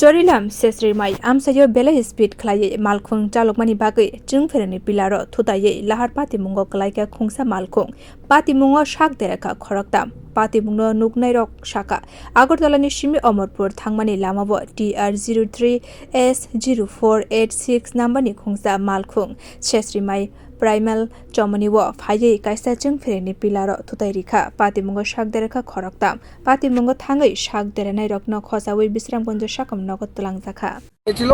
Jorilam sesri mai amsayo bela speed khlai malkhung chalokmani bagai jungferani pilaro thutai lahar patimungo klaika khungsa malkhung patimungo shak derakha khorok patimungo nuknai rok shaka agartala ni simi omorpur thangmani lamabo TR03S0486 number ni khungsa malkhung sesri mai primal chomani wo phaiye kaisa jungferani pilaro thutai rikha patimungo shak derakha khorok patimungo thangai shak deranai rokno khosawi bisramgঞ্জ শাকম নগদ তুলাংজাখা ছিল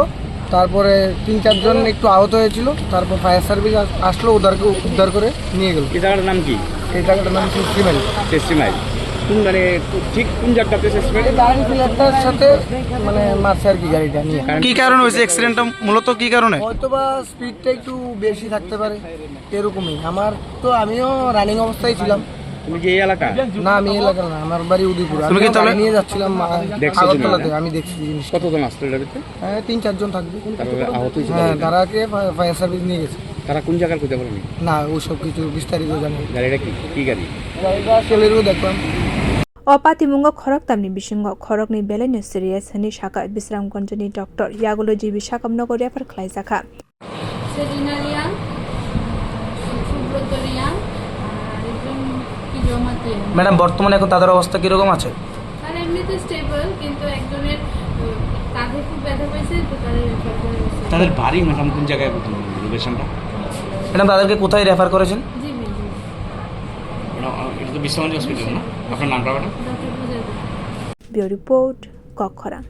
তারপরে ৩-৪ জন একটু আহত হয়েছিল তারপর fire service আসলো ওদেরকে উদ্ধার করে নিয়ে গেল। এই জায়গাটার নাম কি? এই জায়গাটার নাম শেষরিমাইল। কোন মানে ঠিক কোন জায়গাটাতে শেষরিমাইল? গাড়ি ফিলারটার সাথে মানে মারছে আর কি গাড়িটা নিয়ে। কি কারণে হয়েছে অ্যাক্সিডেন্টটা মূলত কি কারণে? হয়তোবা স্পিডটা একটু বেশি থাকতে পারে এরকমই। আমিও রানিং অবস্থায় ছিলাম। তুমি কি এই এলাকা? না আমি এই এলাকা না, আমার বাড়ি উদয়পুর। তুমি কি তাহলে নিয়ে যাচ্ছিলাম আগরতলাতে, আমি দেখছি জিনিস। কতজন আসতো এর ভিতরে? হ্যাঁ 3-4 জন থাকবে। তারপরে আহত হয়েছে? হ্যাঁ তারাকে ফায়ার সার্ভিস নিয়ে গেছে। তারা কোন জায়গার খুঁজে পারেনি? না ওসব কিছু বিস্তারিত জানি। গাড়িটা কি গাড়ি? গাড়িটা সেলেরও দেখলাম। Patimungo khorok tamni bisingo khorokni belai serious hani shaka bisramgঞ্জনি ডক্টর ইয়াগোলজি বিশাখামনগর রেফার খাইজাখা সেরিনারিয়ান সুব্রতরিয়ান একদম কিজমাতে। ম্যাডাম বর্তমানে এখন তাদের অবস্থা কি রকম আছে? আর এমনিতে স্টেবল, কিন্তু একজনের কাঁধে খুব ব্যথা পেয়েছে, তো তাদের রেফার করে দিয়েছে। তাদের বাড়ি ম্যাডাম কোন জায়গায় লোকেশনটা? ম্যাডাম তাদেরকে কোথায় রেফার করেছেন? জি জি জি। এটা তো বিশ্বগঞ্জ হসপিটাল না? আপনার নামটা? ডক্টর পূজা। বিউরো রিপোর্ট কক্ষরা।